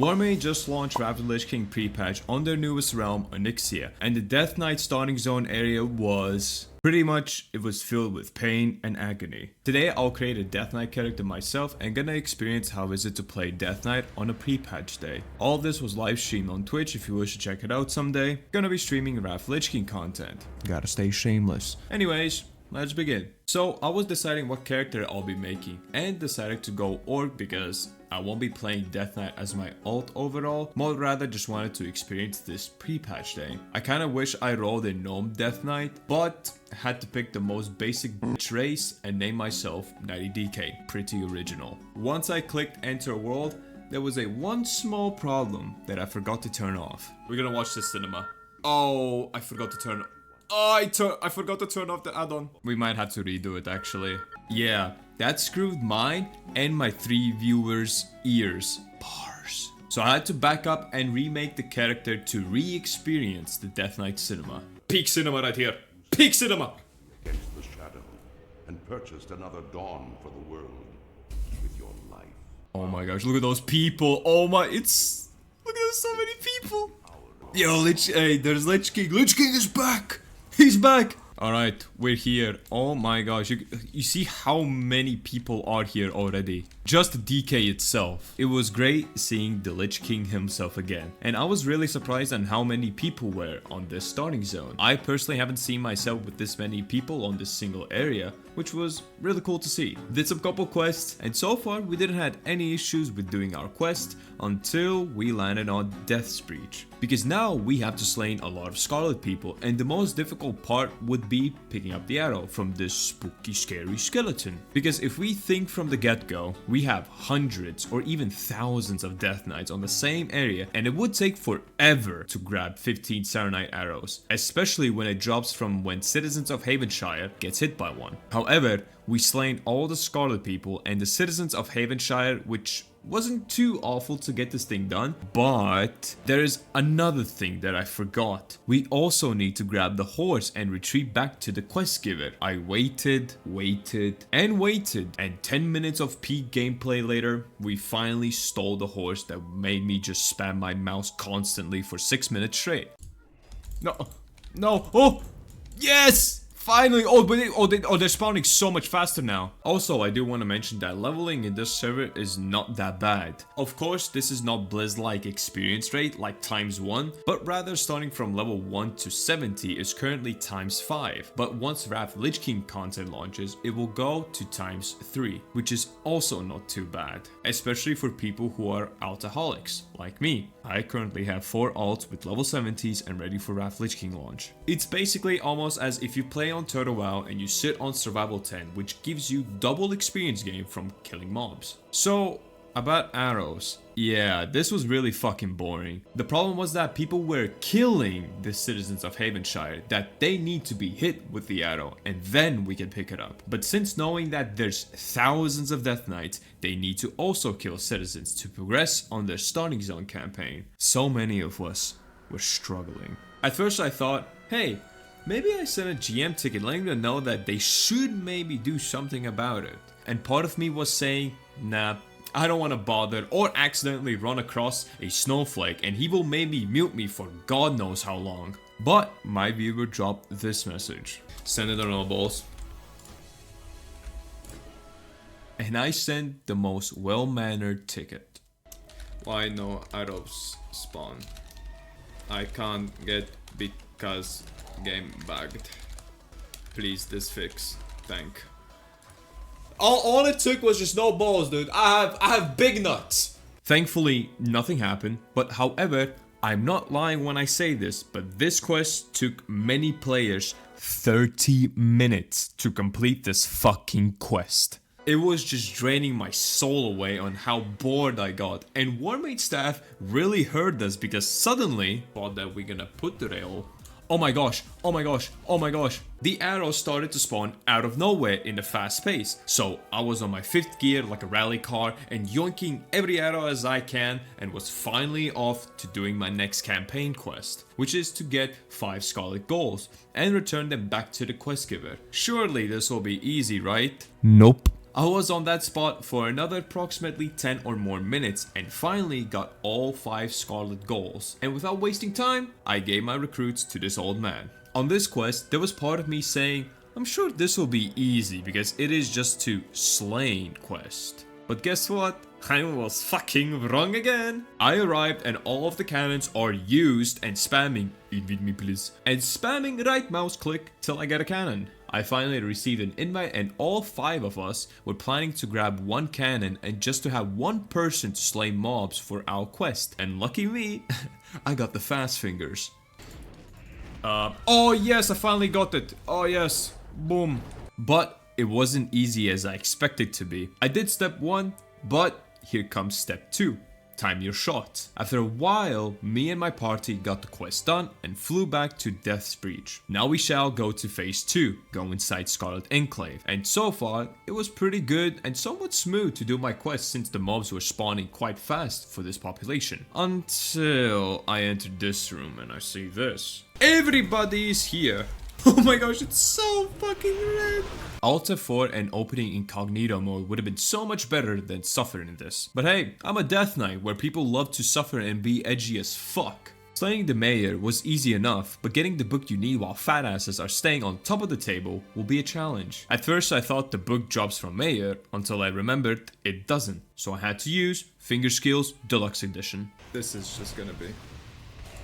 Warmane just launched Rapid Lich King Pre-Patch on their newest realm, Onyxia, and the Death Knight starting zone area was pretty much, it was filled with pain and agony. Today I'll create a Death Knight character myself and gonna experience how is it to play Death Knight on a pre-patch day. All of this was live streamed on Twitch if you wish to check it out someday. Gonna be streaming Rapid Lich King content. Gotta stay shameless. Anyways, let's begin. So I was deciding what character I'll be making and decided to go Orc because I won't be playing Death Knight as my alt overall, but rather just wanted to experience this pre-patch day. I kinda wish I rolled a Gnome Death Knight, but had to pick the most basic bitch race and name myself 90DK, pretty original. Once I clicked enter world, there was one small problem that I forgot to turn off. We're gonna watch this cinema. Oh, I forgot to turn I forgot to turn off the add-on. We might have to redo it actually. Yeah, that screwed mine and my 3 viewers' ears. Bars. So I had to back up and remake the character to re-experience the Death Knight cinema. Peak cinema right here. Peak cinema! Against the shadow and purchased another dawn for the world with your life. Oh my gosh, look at those people. Oh my, look at there's so many people. Yo, hey, there's Lich King. Lich King is back. He's back! Alright, we're here. Oh my gosh, you see how many people are here already. Just DK itself. It was great seeing the Lich King himself again. And I was really surprised on how many people were on this starting zone. I personally haven't seen myself with this many people on this single area, which was really cool to see. Did some couple quests, and so far we didn't have any issues with doing our quest until we landed on Death's Breach. Because now we have to slay a lot of Scarlet people, and the most difficult part would be picking up the arrow from this spooky scary skeleton. Because if we think from the get-go, we have hundreds or even thousands of Death Knights on the same area, and it would take forever to grab 15 Saronite arrows, especially when it drops from when citizens of Havenshire gets hit by one. However, we slain all the Scarlet people and the citizens of Havenshire, which wasn't too awful to get this thing done, but there is another thing that I forgot. We also need to grab the horse and retreat back to the quest giver. I waited, and 10 minutes of peak gameplay later, we finally stole the horse that made me just spam my mouse constantly for 6 minutes straight. No, oh, yes! Finally! They're spawning so much faster now. Also, I do want to mention that leveling in this server is not that bad. Of course, this is not Blizz-like experience rate like ×1, but rather starting from level 1 to 70 is currently ×5. But once Rapid Lich King content launches, it will go to ×3, which is also not too bad. Especially for people who are altaholics, like me. I currently have 4 alts with level 70s and ready for Rapid Lich King launch. It's basically almost as if you play on Turtle WoW and you sit on Survival 10, which gives you double experience gain from killing mobs. So, about arrows. Yeah, this was really fucking boring. The problem was that people were killing the citizens of Havenshire, that they need to be hit with the arrow and then we can pick it up. But since knowing that there's thousands of Death Knights, they need to also kill citizens to progress on their starting zone campaign. So many of us were struggling. At first I thought, hey, maybe I send a GM ticket letting them know that they should maybe do something about it. And part of me was saying, nah, I don't want to bother or accidentally run across a snowflake and he will maybe mute me for God knows how long. But my viewer dropped this message. Send it on all balls. And I sent the most well-mannered ticket. Why no arrows spawn? I can't get because game bugged. Please this fix. Thank. All it took was just no balls, dude. I have big nuts. Thankfully, nothing happened. But however, I'm not lying when I say this, but this quest took many players 30 minutes to complete this fucking quest. It was just draining my soul away on how bored I got, and Warmane staff really heard this because suddenly thought that we're gonna put the rail. Oh my gosh, oh my gosh, oh my gosh. The arrows started to spawn out of nowhere in a fast pace. So I was on my 5th gear like a rally car and yoinking every arrow as I can and was finally off to doing my next campaign quest, which is to get 5 Scarlet Goals and return them back to the quest giver. Surely this will be easy, right? Nope. I was on that spot for another approximately 10 or more minutes and finally got all 5 Scarlet goals. And without wasting time, I gave my recruits to this old man. On this quest, there was part of me saying, I'm sure this will be easy because it is just to Slain quest. But guess what? I was fucking wrong again. I arrived and all of the cannons are used and spamming, invite me please, and spamming right mouse click till I get a cannon. I finally received an invite and all 5 of us were planning to grab 1 cannon and just to have 1 person to slay mobs for our quest. And lucky me, I got the fast fingers. Oh yes, I finally got it. Oh yes, boom. But it wasn't easy as I expected to be. I did step 1, but here comes step 2. Time your shot. After a while, me and my party got the quest done and flew back to Death's Breach. Now we shall go to phase 2, go inside Scarlet Enclave. And so far, it was pretty good and somewhat smooth to do my quest since the mobs were spawning quite fast for this population. Until I entered this room and I see this. Everybody is here. Oh my gosh, it's so fucking red. Alt F4 and opening incognito mode would have been so much better than suffering in this. But hey, I'm a death knight where people love to suffer and be edgy as fuck. Slaying the mayor was easy enough, but getting the book you need while fat asses are staying on top of the table will be a challenge. At first I thought the book drops from mayor until I remembered it doesn't. So I had to use Finger Skills Deluxe Edition. This is just gonna be...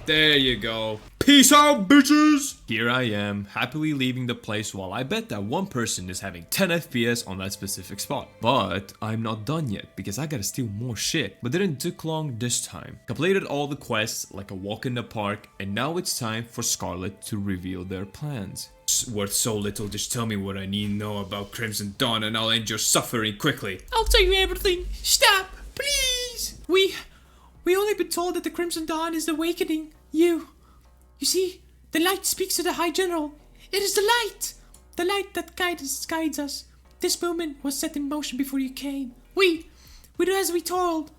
There you go. Peace out, bitches! Here I am, happily leaving the place while I bet that one person is having 10 FPS on that specific spot. But I'm not done yet, because I gotta steal more shit. But didn't took long this time. Completed all the quests like a walk in the park, and now it's time for Scarlet to reveal their plans. It's worth so little, just tell me what I need to know about Crimson Dawn and I'll end your suffering quickly. I'll tell you everything. Stop, please! We only been told that the Crimson Dawn is awakening. You see, the light speaks to the High General. It is the light that guides us. This movement was set in motion before you came. We do as we told.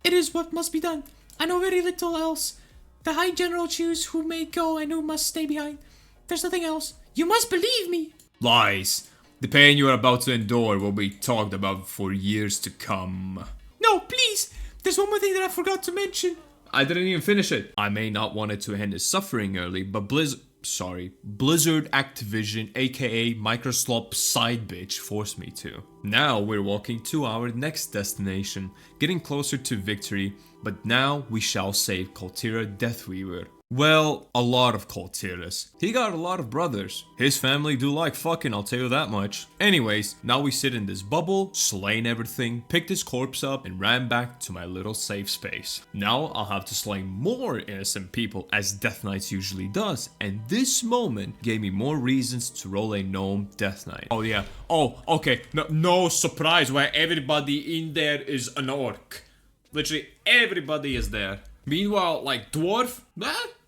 It is what must be done. I know very little else. The High General choose who may go and who must stay behind. There's nothing else. You must believe me. Lies. The pain you are about to endure will be talked about for years to come. No, please. There's one more thing that I forgot to mention. I didn't even finish it. I may not want it to end his suffering early, but Blizzard Activision, aka Microsoft side bitch, forced me to. Now we're walking to our next destination, getting closer to victory, but now we shall save Koltira Deathweaver. Well, a lot of Koltiras. He got a lot of brothers. His family do like fucking, I'll tell you that much. Anyways, now we sit in this bubble, slain everything, picked his corpse up, and ran back to my little safe space. Now I'll have to slay more innocent people as Death Knights usually does, and this moment gave me more reasons to roll a gnome Death Knight. Oh yeah, oh okay, no surprise why everybody in there is an orc. Literally everybody is there. Meanwhile, like dwarf,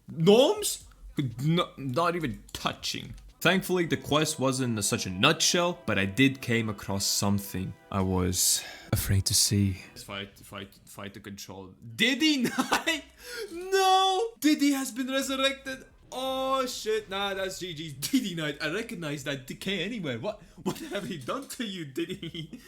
gnomes, not even touching. Thankfully, the quest wasn't such a nutshell, but I did came across something I was afraid to see. Fight the control. Diddy Knight? No! Diddy has been resurrected. Oh shit, nah, that's GG's. Diddy Knight, I recognize that decay anywhere. What have he done to you, Diddy?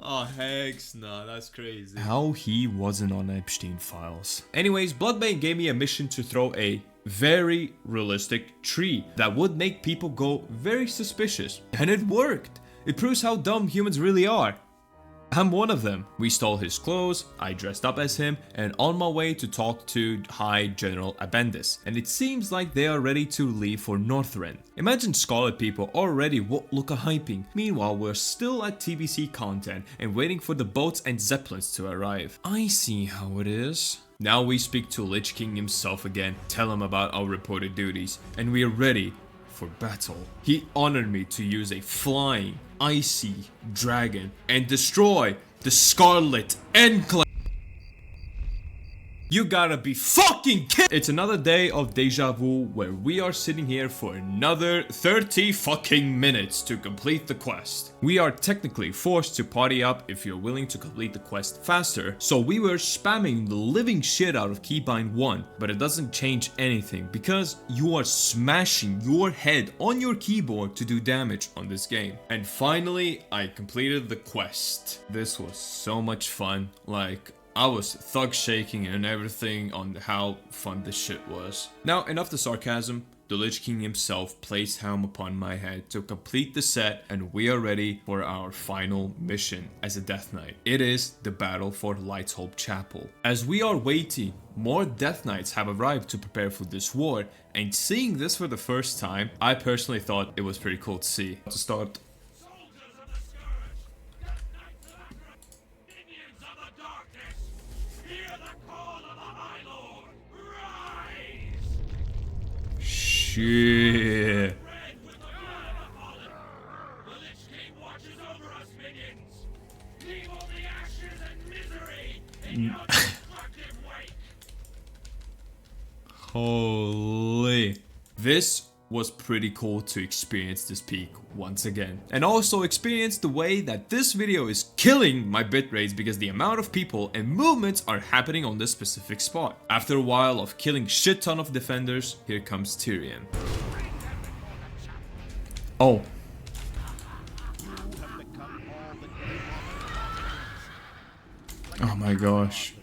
Oh, hex, nah, that's crazy. How he wasn't on Epstein files. Anyways, Bloodbane gave me a mission to throw a very realistic tree that would make people go very suspicious. And it worked. It proves how dumb humans really are. I'm one of them. We stole his clothes, I dressed up as him, and on my way to talk to High General Abendis. And it seems like they are ready to leave for Northrend. Imagine Scarlet people already look a hyping. Meanwhile, we're still at TBC content and waiting for the boats and zeppelins to arrive. I see how it is. Now we speak to Lich King himself again, tell him about our reported duties, and we are ready for battle. He honored me to use a flying, icy dragon and destroy the Scarlet Enclave. You gotta be fucking kidding. It's another day of deja vu where we are sitting here for another 30 fucking minutes to complete the quest. We are technically forced to party up if you're willing to complete the quest faster, so we were spamming the living shit out of Keybind 1, but it doesn't change anything because you are smashing your head on your keyboard to do damage on this game. And finally, I completed the quest. This was so much fun. Like, I was thug shaking and everything on how fun this shit was. Now, enough the sarcasm. The Lich King himself placed helm upon my head to complete the set, and we are ready for our final mission as a Death Knight. It is the battle for Light's Hope Chapel. As we are waiting, more Death Knights have arrived to prepare for this war, and seeing this for the first time, I personally thought it was pretty cool to see. To start. Shit. Holy. This was pretty cool to experience this peak once again. And also experience the way that this video is killing my bitrates because the amount of people and movements are happening on this specific spot. After a while of killing shit ton of defenders, here comes Tyrion. Oh. Oh my gosh.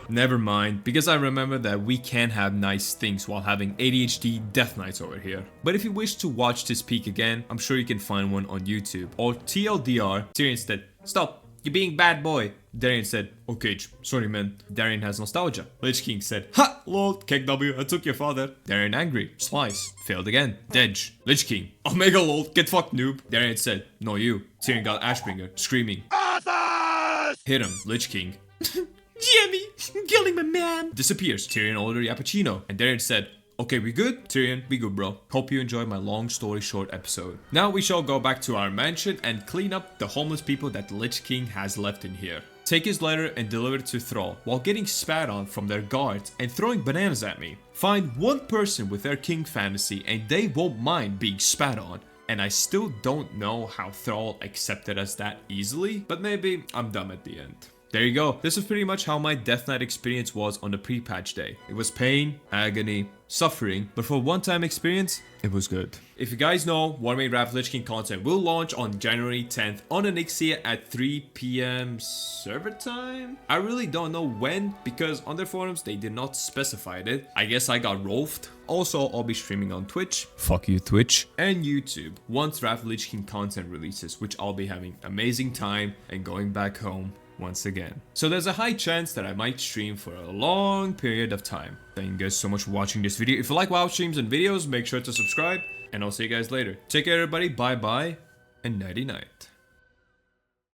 Never mind, because I remember that we can have nice things while having ADHD Death Knights over here. But if you wish to watch this peak again, I'm sure you can find one on YouTube. Or TLDR, Tyrion said, "Stop, you're being bad boy." Darian said, "Okay, sorry man." Darian has nostalgia. Lich King said, "Ha, lol, Keg W, I took your father." Darian angry. Slice. Failed again. Dedge. Lich King. Omega lol, get fucked noob. Darian said, "No you." Tyrion got Ashbringer, screaming, "Arthas!" Hit him. Lich King. Jimmy, killing my man. Disappears. Tyrion ordered Yappuccino, and Darian said, "Okay, we good?" Tyrion, "We good, bro. Hope you enjoyed my long story short episode." Now we shall go back to our mansion and clean up the homeless people that the Lich King has left in here. Take his letter and deliver it to Thrall while getting spat on from their guards and throwing bananas at me. Find one person with their king fantasy and they won't mind being spat on. And I still don't know how Thrall accepted us that easily, but maybe I'm dumb at the end. There you go. This is pretty much how my Death Knight experience was on the pre-patch day. It was pain, agony, suffering, but for one-time experience, it was good. If you guys know, Warmane Wrath Lich King content will launch on January 10th on Onyxia at 3 p.m. server time? I really don't know when, because on their forums they did not specify it. I guess I got rolfed. Also, I'll be streaming on Twitch, fuck you Twitch, and YouTube once Wrath Lich King content releases, which I'll be having amazing time and going back home once again. So there's a high chance that I might stream for a long period of time. Thank you guys so much for watching this video. If you like WoW streams and videos, make sure to subscribe, and I'll see you guys later. Take care everybody, bye bye, and nighty night.